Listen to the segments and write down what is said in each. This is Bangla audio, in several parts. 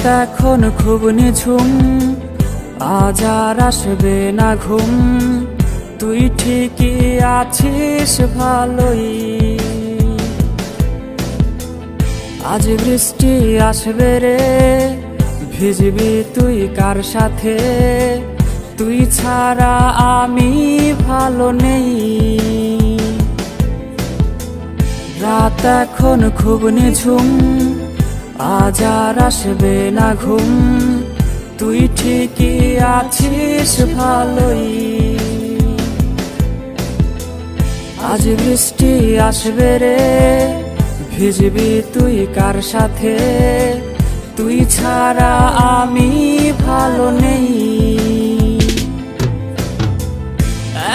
রাত এখন খুব নিঝুম, আজ আর আসবে না ঘুম। তুই ঠিকই আছিস ভালোই, আজ বৃষ্টি আসবে রে, ভিজবি তুই কার সাথে? তুই ছাড়া আমি ভালো নেই। রাত এখন খুব নিঝুম, আজ আর আসবে না ঘুম। তুই ঠিকই আছিস ভালোই, আজ বৃষ্টি আসবে রে, ভিজবি তুই কার সাথে? তুই ছাড়া আমি ভালো নেই।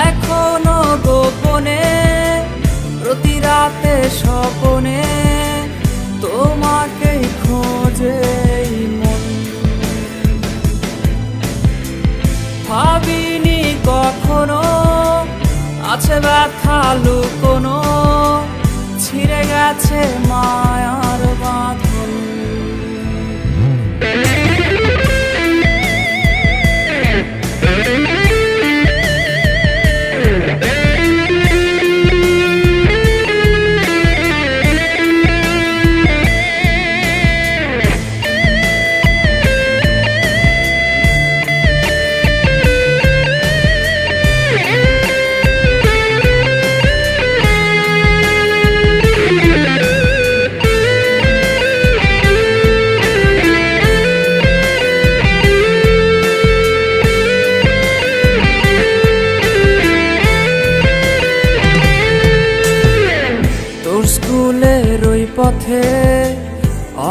এখনো গোপনে প্রতি রাতে স্বপনে তোমাকে খোঁজে মন। ভাবিনি কখনো আছে ব্যথা লুকোনো, ছিঁড়ে গেছে মায়ার বাঁধন। স্কুলের ওই পথে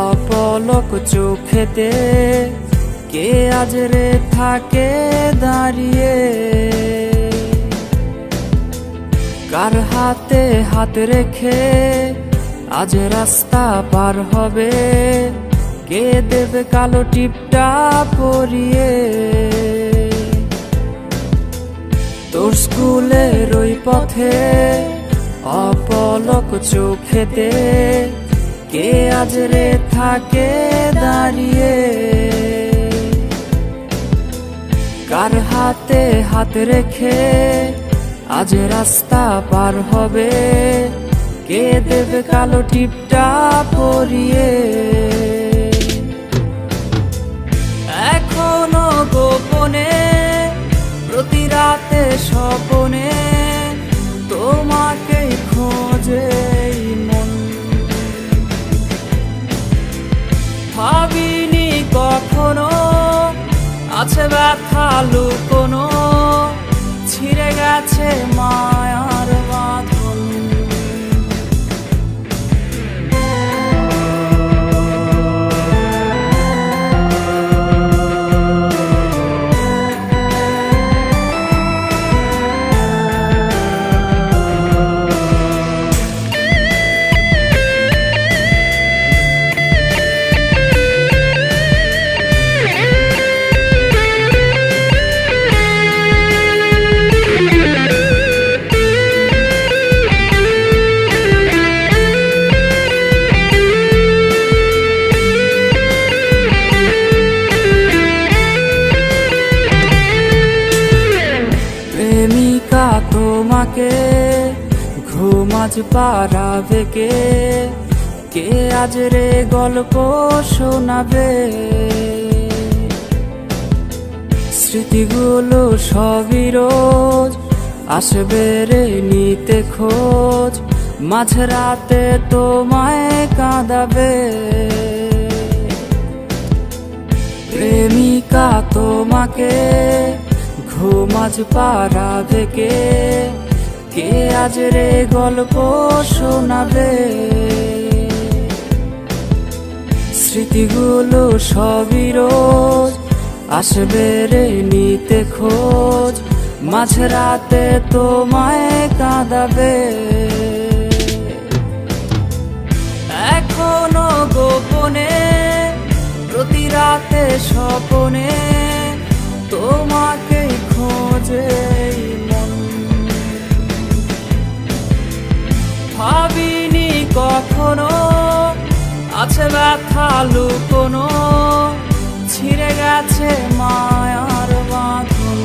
অপলক চোখেতে কে আজ রে থাকে দাঁড়িয়ে? কার হাতে হাত রেখে আজ রাস্তা পার হবে? কে দেবে কালো টিপটা পরিয়ে? তোর স্কুলের ওই পথে অপলক চোখেতে কে আজ রে থাকে দাঁড়িয়ে? কার হাতে হাত রেখে আজ রাস্তা পার হবে? কে দেবে কালো টিপটা পরিয়ে? এখনো গোপনে প্রতি রাতে স্বপনে তোমাকে খোঁজে মন। ভাবিনি কখনো আছে ব্যথা লুকোনো, ছিঁড়ে গেছে মায়ার বাঁধন। প্রেমিকা তোমাকে ঘুম আজ পারাবে কে? কে আজ রে গল্প শোনাবে? স্মৃতিগুলো সবই রোজ আসবে রে নিতে খোঁজ, মাঝরাতে তোমায় কাঁদাবে। প্রেমিকা তোমাকে ঘুম আজ পারাবে কে? কে আজ রে গল্প শোনাবে? স্মৃতিগুলো সবই রোজ আসবে রে নিতে খোঁজ, মাঝরাতে তোমায় কাঁদাবে। এখনো গোপনে প্রতি রাতে স্বপনে তোমাকে খোঁজে মন। ভাবিনি কখনো আছে ব্যথা লুকোনো, ছিঁড়ে গেছে মায়ার বাঁধন।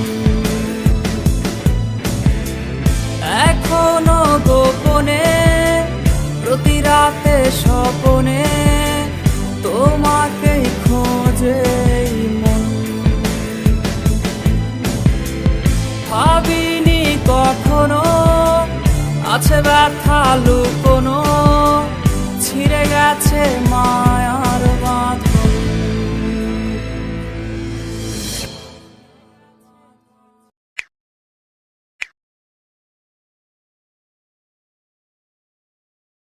এখনো গোপনে প্রতি রাতে স্বপনে তোমাকেই খোঁজে এই মন। ভাবিনি কখনো আছে ব্যথা লুকোনো, ছিঁড়ে গেছে মায়া